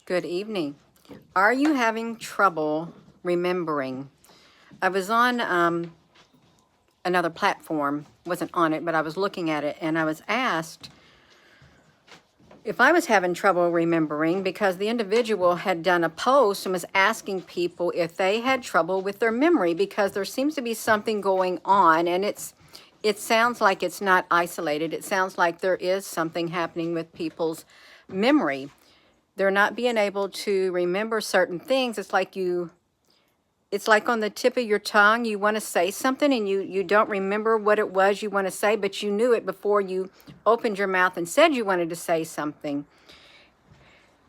Good evening. Are you having trouble remembering? I was on another platform, wasn't on it, but I was looking at it, and I was asked if I was having trouble remembering because the individual had done a post and was asking people if they had trouble with their memory because there seems to be something going on, and it sounds like it's not isolated. It sounds like there is something happening with people's memory. They're not being able to remember certain things. It's like on the tip of your tongue. You want to say something and you don't remember what it was you want to say, but you knew it before you opened your mouth and said you wanted to say something.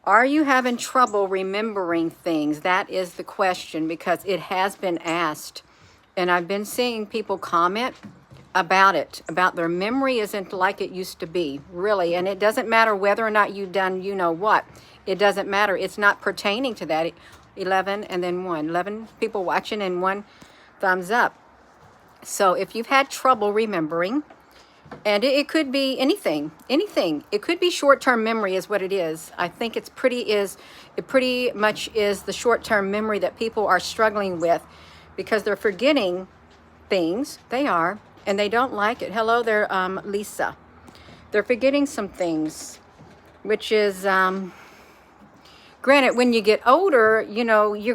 Are you having trouble remembering things? That is the question, because it has been asked. And I've been seeing people comment about it, about their memory isn't like it used to be, really. And it doesn't matter whether or not you've done you know what. It doesn't matter. It's not pertaining to that. 11 and then 1. 11 people watching and 1 thumbs up. So if you've had trouble remembering, and it could be anything. It could be short-term memory is what it is. I think it pretty much is the short-term memory that people are struggling with because they're forgetting things. They are, and they don't like it. Hello there, Lisa. They're forgetting some things, which is, granted, when you get older, you know, your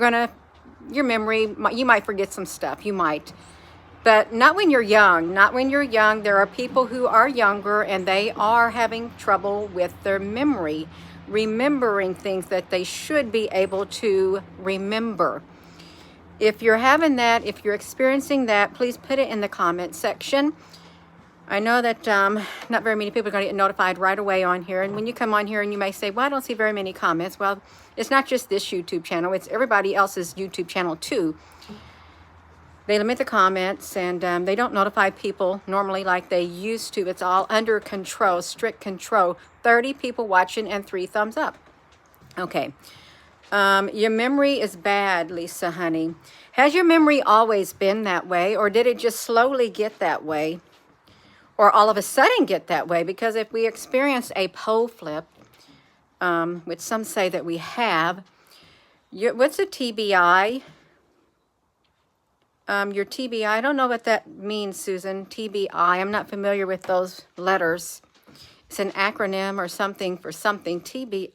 memory, you might forget some stuff, you might. But not when you're young. Not when you're young. There are people who are younger and they are having trouble with their memory, remembering things that they should be able to remember. If you're having that, if you're experiencing that, please put it in the comment section. I know that not very many people are going to get notified right away on here. And when you come on here and you may say, well, I don't see very many comments. Well, it's not just this YouTube channel. It's everybody else's YouTube channel too. They limit the comments and they don't notify people normally like they used to. It's all under control, strict control. 30 people watching and 3 thumbs up. Okay. Your memory is bad, Lisa, honey. Has your memory always been that way, or did it just slowly get that way? Or all of a sudden get that way? Because if we experience a pole flip, which some say that we have, what's a TBI? Your TBI, I don't know what that means, Susan. TBI, I'm not familiar with those letters. It's an acronym or something for something. TBI.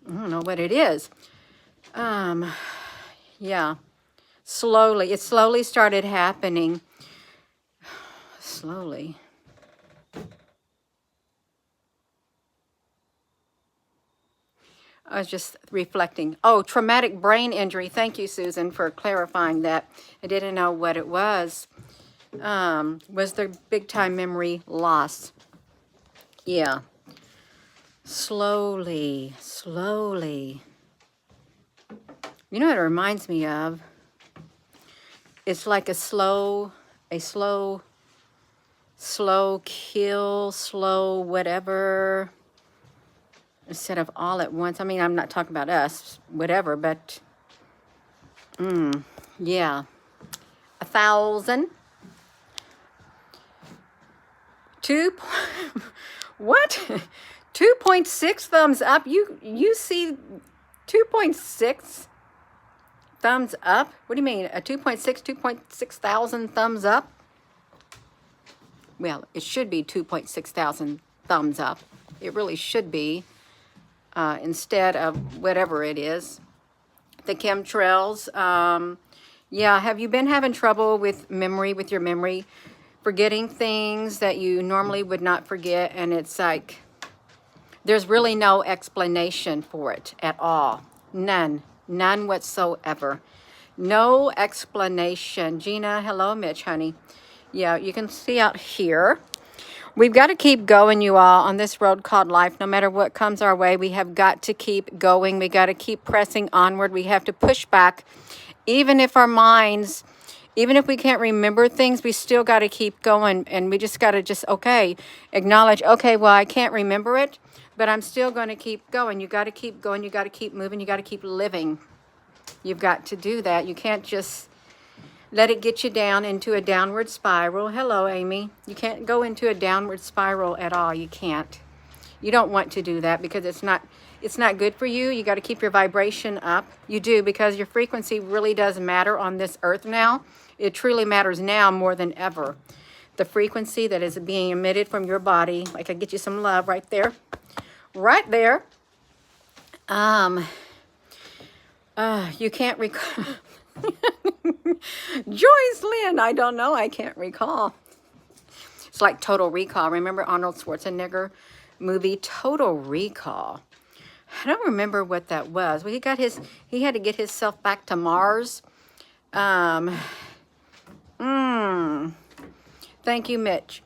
I don't know what it is. Yeah. Slowly. It slowly started happening. Slowly. I was just reflecting. Oh, traumatic brain injury. Thank you, Susan, for clarifying that. I didn't know what it was. Was there big time memory loss? Yeah. Slowly, slowly. You know what it reminds me of? It's like a slow kill, slow whatever, instead of all at once. I mean, I'm not talking about us, whatever, but yeah. 1,000. 2 2.6 thumbs up. You see 2.6 thumbs up? What do you mean? A 2.6 thousand thumbs up? Well, it should be 2.6 thousand thumbs up. It really should be, instead of whatever it is. The chemtrails. Yeah, have you been having trouble with your memory? Forgetting things that you normally would not forget, and it's like there's really no explanation for it at all. None whatsoever. No explanation. Gina, hello, Mitch, honey. Yeah, you can see out here. We've got to keep going, you all, on this road called life. No matter what comes our way, we have got to keep going. We got to keep pressing onward. We have to push back. Even if our minds, even if we can't remember things, we still got to keep going. And we just got to okay, acknowledge, okay, well, I can't remember it, but I'm still going to keep going. You got to keep going. You got to keep moving. You got to keep living. You've got to do that. You can't just let it get you down into a downward spiral. Hello, Amy. You can't go into a downward spiral at all. You can't. You don't want to do that because it's not good for you. You got to keep your vibration up. You do, because your frequency really does matter on this earth now. It truly matters now more than ever. The frequency that is being emitted from your body. Like, I get you some love right there. Right there. You can't recall. Joyce Lynn, I don't know. I can't recall. It's like Total Recall. Remember Arnold Schwarzenegger movie Total Recall? I don't remember what that was. Well, he had to get himself back to Mars. Thank you, Mitch.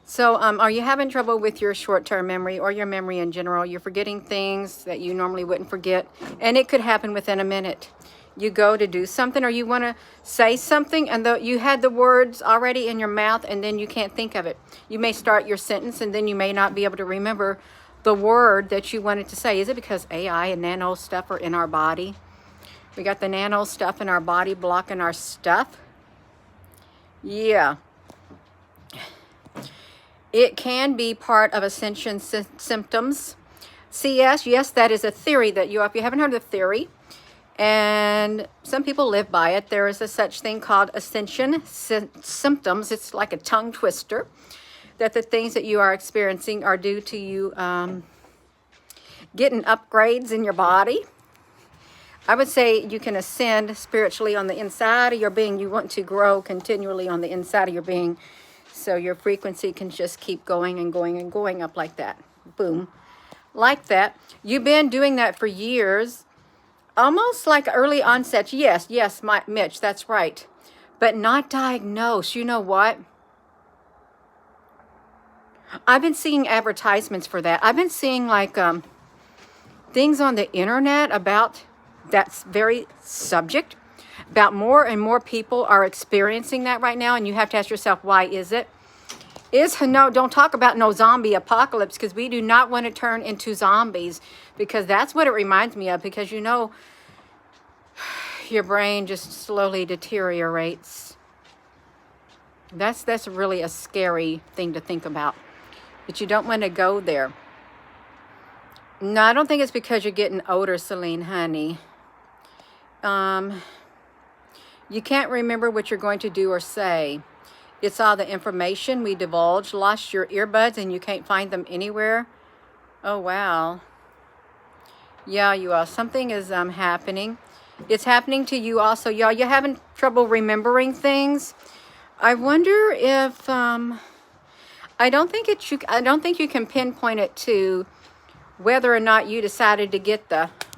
So, are you having trouble with your short-term memory or your memory in general? You're forgetting things that you normally wouldn't forget, and it could happen within a minute. You go to do something, or you want to say something, and you had the words already in your mouth, and then you can't think of it. You may start your sentence, and then you may not be able to remember the word that you wanted to say. Is it because AI and nano stuff are in our body? We got the nano stuff in our body blocking our stuff. Yeah. It can be part of ascension symptoms. CS, yes, that is a theory that if you haven't heard of the theory, and some people live by it, there is a such thing called ascension symptoms. It's like a tongue twister, that the things that you are experiencing are due to you getting upgrades in your body. I would say you can ascend spiritually on the inside of your being. You want to grow continually on the inside of your being, so your frequency can just keep going and going and going up like that. Boom. Like that. You've been doing that for years. Almost like early onset. Yes, Mitch, that's right. But not diagnosed. You know what? I've been seeing advertisements for that. I've been seeing like things on the internet about that very subject. About more and more people are experiencing that right now, and you have to ask yourself, why is it? No, don't talk about no zombie apocalypse, because we do not want to turn into zombies, because that's what it reminds me of, because you know your brain just slowly deteriorates. That's really a scary thing to think about, but you don't want to go there. No, I don't think it's because you're getting older, Celine, honey. You can't remember what you're going to do or say. It's all the information we divulge. Lost your earbuds and you can't find them anywhere. Oh, wow. Yeah, you are. Something is happening. It's happening to you also. Y'all, you're having trouble remembering things. I wonder if I don't think you can pinpoint it to whether or not you decided to get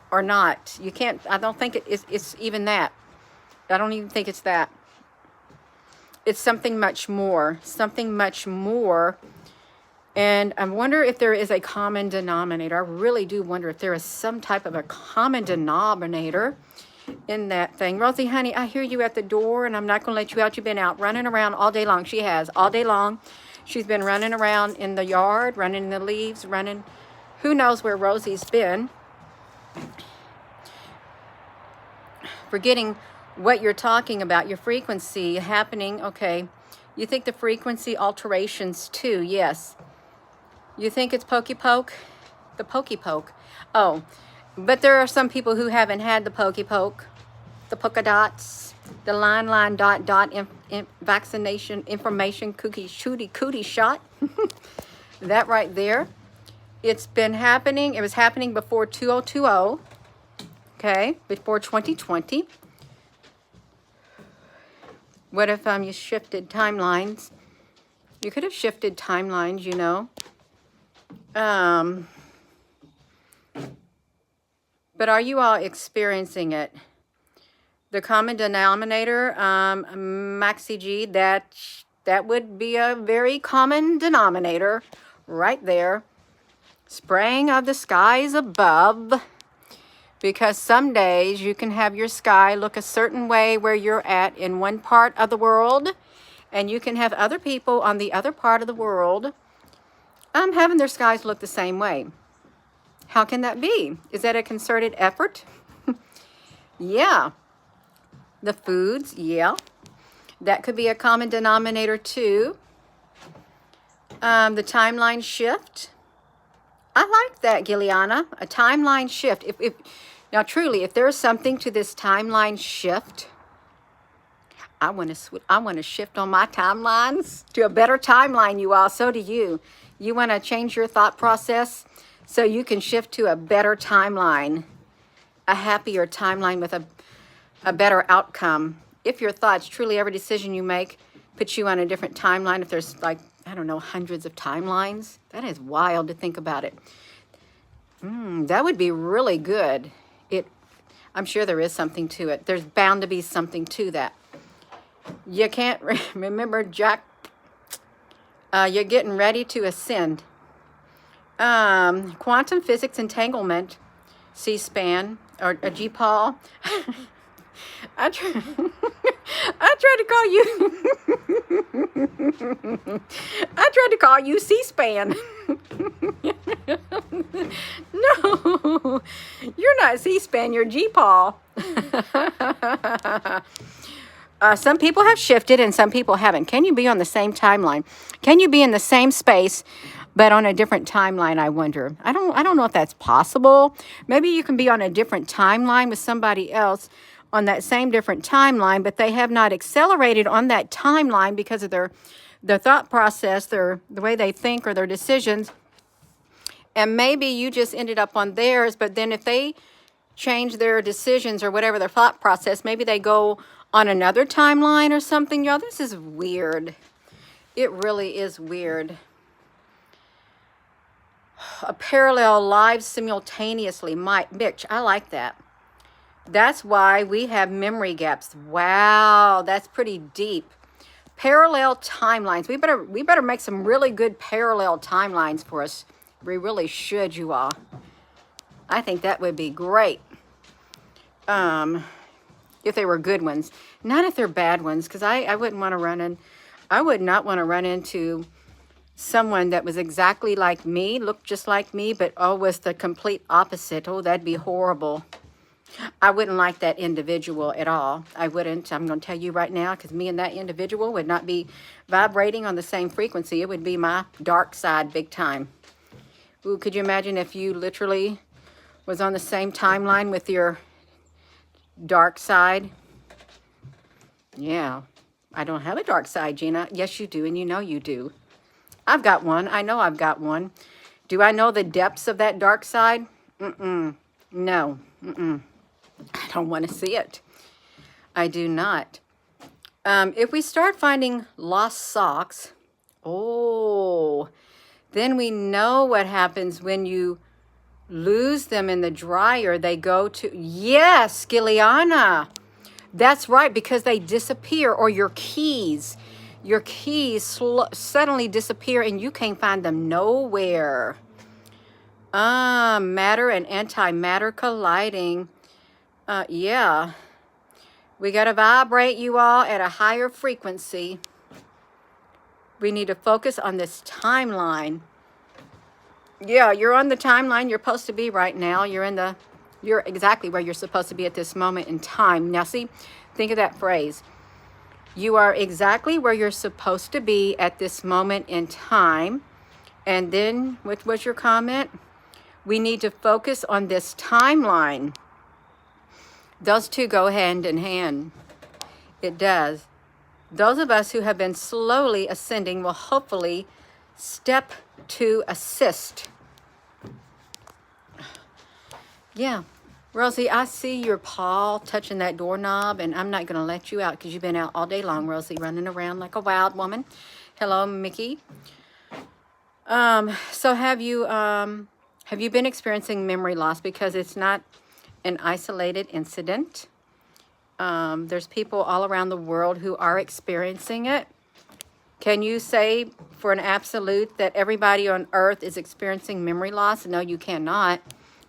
or not. You can't. I don't think it's even that. I don't even think it's that. It's something much more. Something much more. And I wonder if there is a common denominator. I really do wonder if there is some type of a common denominator in that thing. Rosie, honey, I hear you at the door, and I'm not going to let you out. You've been out running around all day long. She has, all day long. She's been running around in the yard, running in the leaves, running. Who knows where Rosie's been. Forgetting what you're talking about, your frequency happening. Okay. You think the frequency alterations too. Yes. You think it's pokey poke? The pokey poke. Oh, but there are some people who haven't had the pokey poke, the polka dots, the line, dot, vaccination, information, cootie shot. That right there. It's been happening. It was happening before 2020. Okay, before 2020. What if you shifted timelines? You could have shifted timelines, you know. But are you all experiencing it? The common denominator, Maxi G, that would be a very common denominator right there. Spraying of the skies above. Because some days you can have your sky look a certain way where you're at in one part of the world, and you can have other people on the other part of the world having their skies look the same way. How can that be? Is that a concerted effort? Yeah. The foods, yeah. That could be a common denominator too. The timeline shift. I like that, Gilliana. A timeline shift. Now, truly, if there's something to this timeline shift, I want to shift on my timelines to a better timeline, you all. So do you. You want to change your thought process so you can shift to a better timeline, a happier timeline with a better outcome. If your thoughts, truly every decision you make puts you on a different timeline, if there's like, I don't know, hundreds of timelines, that is wild to think about it. That would be really good. I'm sure there is something to it. There's bound to be something to that. You can't remember, Jack. You're getting ready to ascend. Quantum physics entanglement, C-SPAN, or G-Paul. I tried to call you. I tried to call you C-SPAN. No, you're not C-SPAN. You're G-Paul. Some people have shifted and some people haven't. Can you be on the same timeline? Can you be in the same space but on a different timeline, I wonder? I don't know if that's possible. Maybe you can be on a different timeline with somebody else on that same different timeline, but they have not accelerated on that timeline because of their thought process, the way they think or their decisions. And maybe you just ended up on theirs, but then if they change their decisions or whatever their thought process, maybe they go on another timeline or something. Y'all, this is weird. It really is weird. A parallel live simultaneously. Mitch, I like that. That's why we have memory gaps. Wow, that's pretty deep. Parallel timelines. We better make some really good parallel timelines for us. We really should, you all. I think that would be great. If they were good ones. Not if they're bad ones, because I wouldn't want to I would not want to run into someone that was exactly like me, looked just like me, but was the complete opposite. Oh, that'd be horrible. I wouldn't like that individual at all. I wouldn't. I'm going to tell you right now, because me and that individual would not be vibrating on the same frequency. It would be my dark side big time. Ooh, could you imagine if you literally was on the same timeline with your dark side? Yeah. I don't have a dark side, Gina. Yes, you do, and you know you do. I've got one. I know I've got one. Do I know the depths of that dark side? No. I don't want to see it. I do not. If we start finding lost socks, then we know what happens when you lose them in the dryer. They go to, yes, Gilliana. That's right, because they disappear, or your keys suddenly disappear and you can't find them nowhere. Matter and antimatter colliding. Yeah. We got to vibrate, you all, at a higher frequency. We need to focus on this timeline. Yeah, you're on the timeline you're supposed to be right now. You're exactly where you're supposed to be at this moment in time. Now, see, think of that phrase. You are exactly where you're supposed to be at this moment in time. And then, what was your comment? We need to focus on this timeline. Those two go hand in hand. It does. Those of us who have been slowly ascending will hopefully step to assist. Yeah. Rosie, I see your paw touching that doorknob, and I'm not going to let you out because you've been out all day long, Rosie, running around like a wild woman. Hello, Mickey. So have you been experiencing memory loss? Because it's not an isolated incident. There's people all around the world who are experiencing it. Can you say for an absolute that everybody on earth is experiencing memory loss? No, you cannot.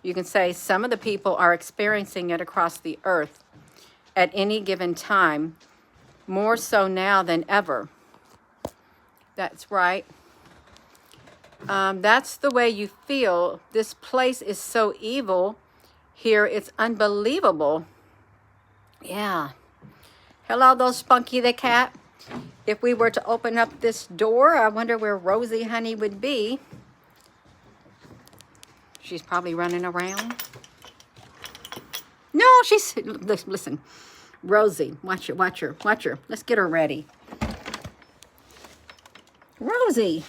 You can say some of the people are experiencing it across the earth at any given time, more so now than ever. That's right. That's the way you feel. This place is so evil here. It's unbelievable. Yeah. Hello, those Spunky the cat. If we were to open up this door, I wonder where Rosie Honey would be. She's probably running around. No, she's, listen, Rosie, watch her, watch her, watch her. Let's get her ready. Rosie,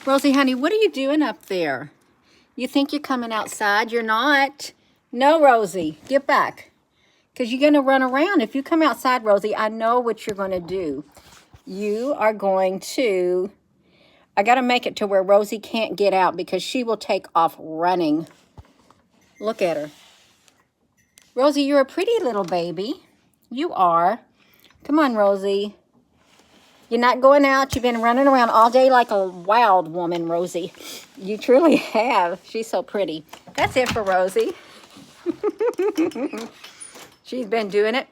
Rosie, honey, what are you doing up there? You think you're coming outside? You're not. No, Rosie, get back. Because you're going to run around. If you come outside, Rosie, I know what you're going to do. You are going to, I got to make it to where Rosie can't get out because she will take off running. Look at her. Rosie, you're a pretty little baby. You are. Come on, Rosie. You're not going out. You've been running around all day like a wild woman, Rosie. You truly have. She's so pretty. That's it for Rosie. She's been doing it.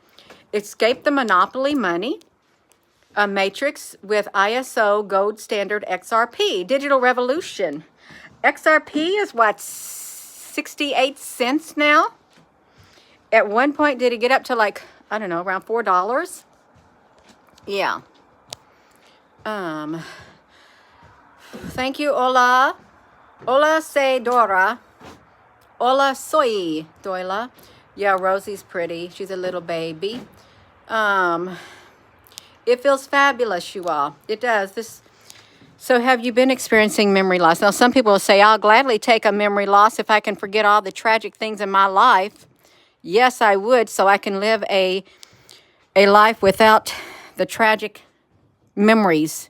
Escape the monopoly money. A matrix with ISO gold standard XRP. Digital revolution. XRP is what, 68 cents now? At one point, did it get up to like, I don't know, around $4? Yeah. Thank you, Ola. Ola se Dora. Ola soy Doila. Yeah, Rosie's pretty. She's a little baby. It feels fabulous, you all. It does. So have you been experiencing memory loss? Now, some people will say, I'll gladly take a memory loss if I can forget all the tragic things in my life. Yes, I would, so I can live a life without the tragic memories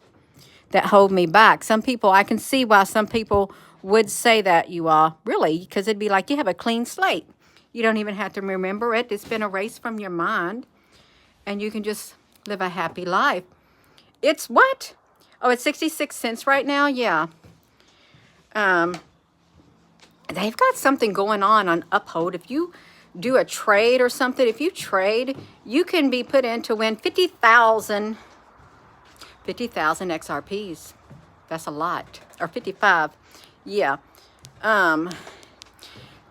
that hold me back. Some people, I can see why some people would say that, you all. Really, because it'd be like you have a clean slate. You don't even have to remember it. It's been erased from your mind. And you can just live a happy life. It's what? Oh, it's 66 cents right now? Yeah. They've got something going on Uphold. If you do a trade or something, if you trade, you can be put in to win 50,000 XRPs. That's a lot. Or 55. Yeah.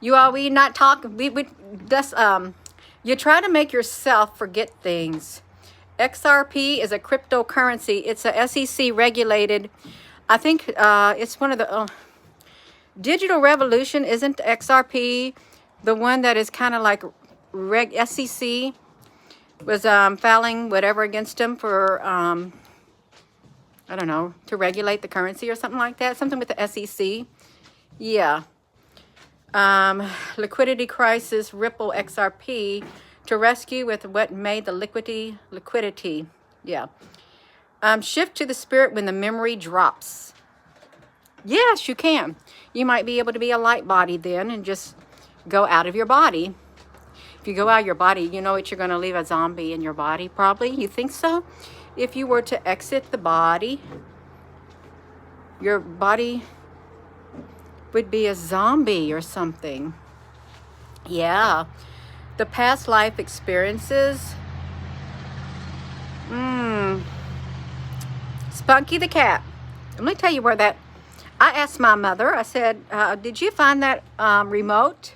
You all, we not talk, you try to make yourself forget things. XRP is a cryptocurrency. It's a SEC regulated. I think it's one of the Digital Revolution. Isn't XRP the one that is kind of like SEC was filing whatever against them for I don't know, to regulate the currency or something like that, something with the SEC. Yeah. Liquidity crisis, Ripple XRP to rescue with what made the liquidity. Yeah. Shift to the spirit when the memory drops. Yes, you can. You might be able to be a light body then and just go out of your body. If you go out of your body, you know what, you're going to leave a zombie in your body probably. You think so? If you were to exit the body, your body would be a zombie or something. Yeah. The past life experiences. Spunky the cat. Let me tell you where that... I asked my mother, I said, did you find that remote?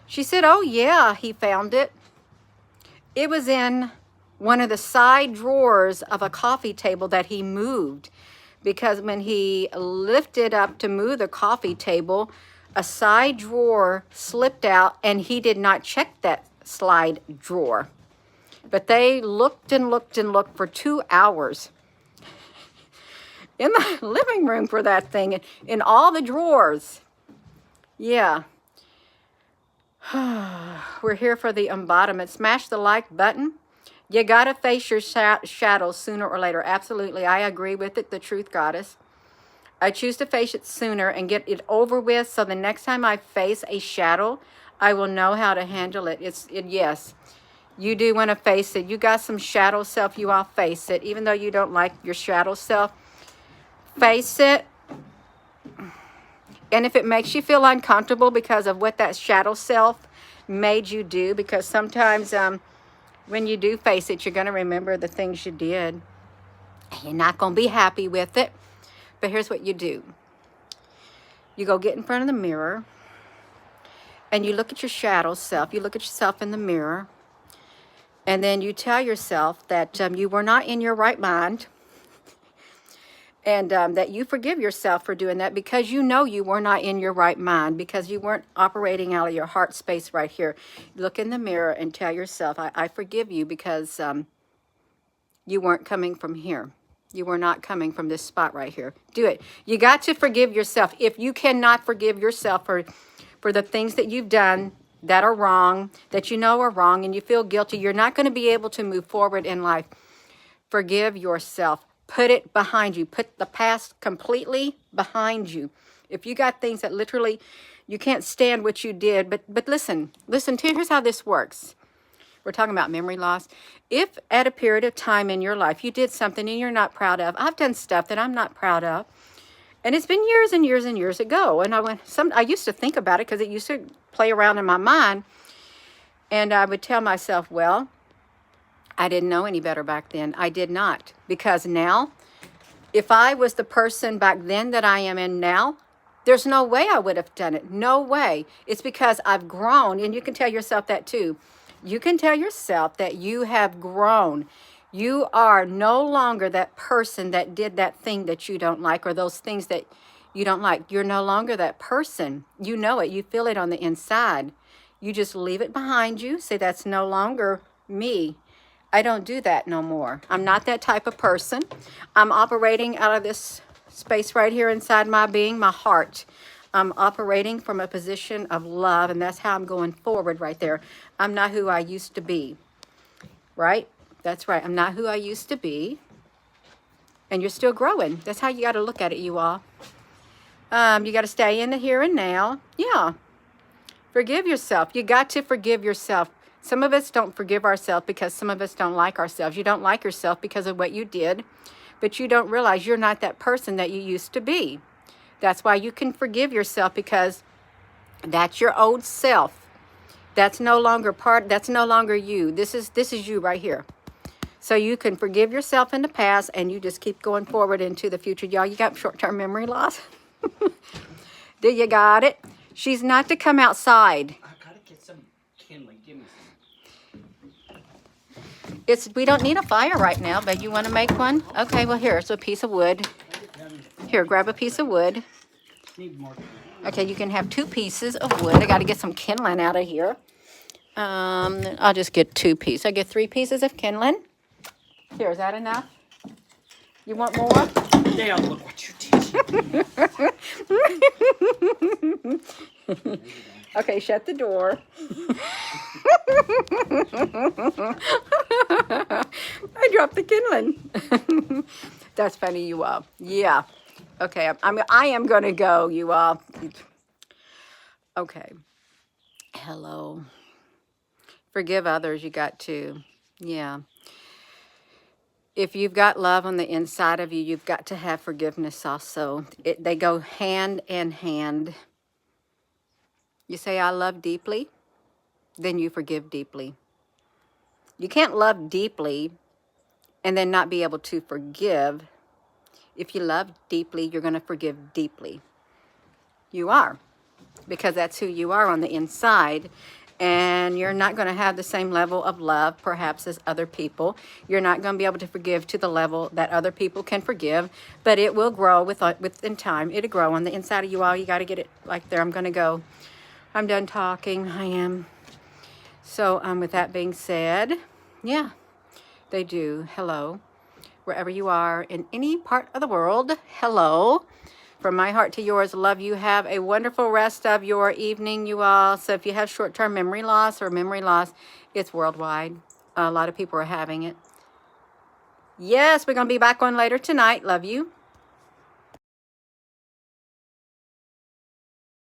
She said, oh yeah, he found it. It was in one of the side drawers of a coffee table that he moved. Because when he lifted up to move the coffee table, a side drawer slipped out and he did not check that slide drawer. But they looked and looked and looked for 2 hours in the living room for that thing, in all the drawers. Yeah. We're here for the embodiment. Smash the like button. You got to face your shadows sooner or later. Absolutely. I agree with it, the truth goddess. I choose to face it sooner and get it over with, so the next time I face a shadow, I will know how to handle it. Yes, you do want to face it. You got some shadow self, you all face it. Even though you don't like your shadow self, face it. And if it makes you feel uncomfortable because of what that shadow self made you do, because sometimes when you do face it, you're going to remember the things you did. You're not going to be happy with it. But here's what you do. You go get in front of the mirror and you look at your shadow self. You look at yourself in the mirror. And then you tell yourself that you were not in your right mind. And that you forgive yourself for doing that, because you know you were not in your right mind, because you weren't operating out of your heart space right here. Look in the mirror and tell yourself, I forgive you, because you weren't coming from here. You were not coming from this spot right here. Do it. You got to forgive yourself. If you cannot forgive yourself for the things that you've done that are wrong, that you know are wrong, and you feel guilty, you're not going to be able to move forward in life. Forgive yourself. Put it behind you. Put the past completely behind you. If you got things that literally you can't stand what you did, but listen to, here's how this works. We're talking about memory loss. If at a period of time in your life you did something and you're not proud of, I've done stuff that I'm not proud of, and it's been years and years and years ago. And I used to think about it because it used to play around in my mind, and I would tell myself, well, I didn't know any better back then. I did not. Because now, if I was the person back then that I am in now, there's no way I would have done it. No way. It's because I've grown. And you can tell yourself that too. You can tell yourself that you have grown. You are no longer that person that did that thing that you don't like, or those things that you don't like. You're no longer that person. You know it. You feel it on the inside. You just leave it behind you. Say, that's no longer me. I don't do that no more. I'm not that type of person. I'm operating out of this space right here inside my being, my heart. I'm operating from a position of love, and that's how I'm going forward right there. I'm not who I used to be, right? That's right. I'm not who I used to be, and you're still growing. That's how you got to look at it, you all. You got to stay in the here and now. Yeah. Forgive yourself. You got to forgive yourself. Some of us don't forgive ourselves because some of us don't like ourselves. You don't like yourself because of what you did, but you don't realize you're not that person that you used to be. That's why you can forgive yourself, because that's your old self. That's no longer that's no longer you. This is you right here. So you can forgive yourself in the past, and you just keep going forward into the future. Y'all, you got short-term memory loss? Do you got it? She's not to come outside. I gotta get some kindling. Give me some. We don't need a fire right now, but you want to make one? Okay, well, here's a piece of wood. Here, grab a piece of wood. Need more. Okay, you can have 2 pieces of wood. I got to get some kindling out of here. I'll just get 2 pieces. I get 3 pieces of kindling. Here, is that enough? You want more? Dale, look what you did. Okay, shut the door. I dropped the kindling. That's funny, you all. Yeah. Okay, I am going to go, you all. Okay. Hello. Forgive others, you got to. Yeah. If you've got love on the inside of you, you've got to have forgiveness also. They go hand in hand. You say, I love deeply, then you forgive deeply. You can't love deeply and then not be able to forgive. If you love deeply, you're going to forgive deeply. You are, because that's who you are on the inside. And you're not going to have the same level of love, perhaps, as other people. You're not going to be able to forgive to the level that other people can forgive, but it will grow within time. It'll grow on the inside of you all. You got to get it like there. I'm going to go. I'm done talking. I am. So with that being said, yeah, they do. Hello. Wherever you are in any part of the world, hello. From my heart to yours, love you. Have a wonderful rest of your evening, you all. So if you have short-term memory loss or memory loss, it's worldwide. A lot of people are having it. Yes, we're going to be back on later tonight. Love you.